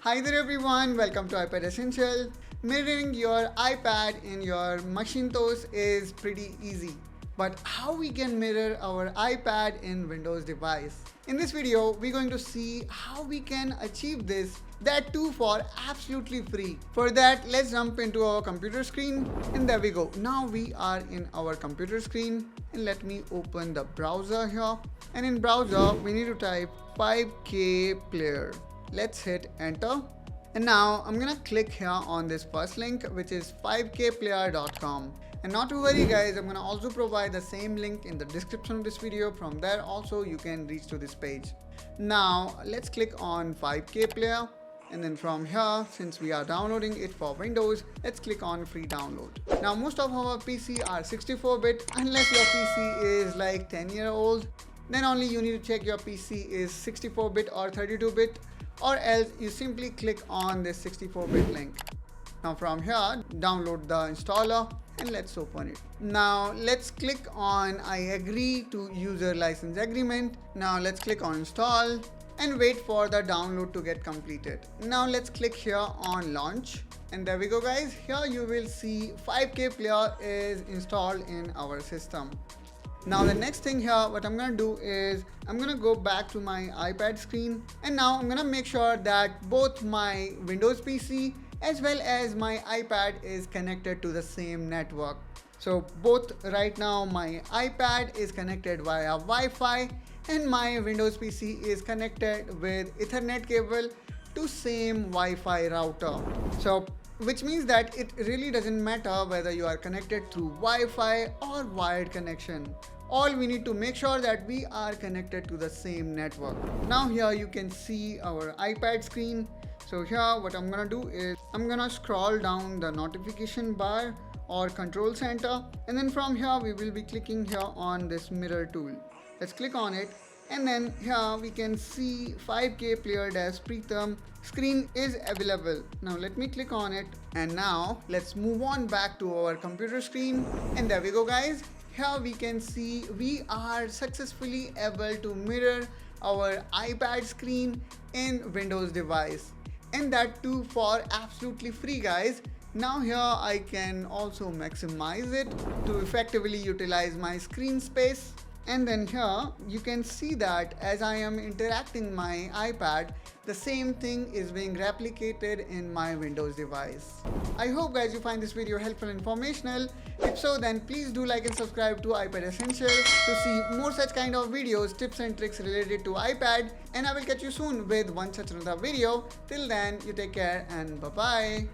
Hi there everyone, welcome to iPad Essentials. Mirroring your iPad in your Macintosh is pretty easy. But how we can mirror our iPad in Windows device? In this video, we're going to see how we can achieve this, that too for absolutely free. For that, let's jump into our computer screen and there we go. Now we are in our computer screen and let me open the browser here. And in browser, we need to type 5K player. Let's hit enter. And now I'm gonna click here on this first link, which is 5kplayer.com. And not to worry guys, I'm gonna also provide the same link in the description of this video. From there also you can reach to this page. Now let's click on 5K player. And then from here, since we are downloading it for Windows, let's click on free download. Now most of our PC are 64-bit, unless your PC is like 10-year old, then only you need to check your PC is 64-bit or 32-bit, or else you simply click on this 64-bit link. Now from here, download the installer and let's open it. Now let's click on I agree to user license agreement. Now let's click on install and wait for the download to get completed. Now let's click here on launch. And there we go guys, here you will see 5K player is installed in our system. Now the next thing here, what I'm gonna do is I'm gonna go back to my iPad screen, and now I'm gonna make sure that both my Windows PC as well as my iPad is connected to the same network. So both right now my iPad is connected via Wi-Fi and my Windows PC is connected with Ethernet cable to same Wi-Fi router. So which means that it really doesn't matter whether you are connected through Wi-Fi or wired connection. All we need to make sure that we are connected to the same network. Now here you can see our iPad screen. So here what I'm gonna do is I'm gonna scroll down the notification bar or control center, and then from here we will be clicking here on this mirror tool. Let's click on it, and then here we can see 5K player dash Preetham screen is available. Now let me click on it, and now let's move on back to our computer screen, and there we go guys. Here we can see we are successfully able to mirror our iPad screen in Windows device, and that too for absolutely free guys. Now here I can also maximize it to effectively utilize my screen space. And then here you can see that as I am interacting my iPad, the same thing is being replicated in my Windows device. I hope guys you find this video helpful and informational. If so, then please do like and subscribe to iPad Essentials to see more such kind of videos, tips and tricks related to iPad, and I will catch you soon with one such another video. Till then, you take care and bye bye.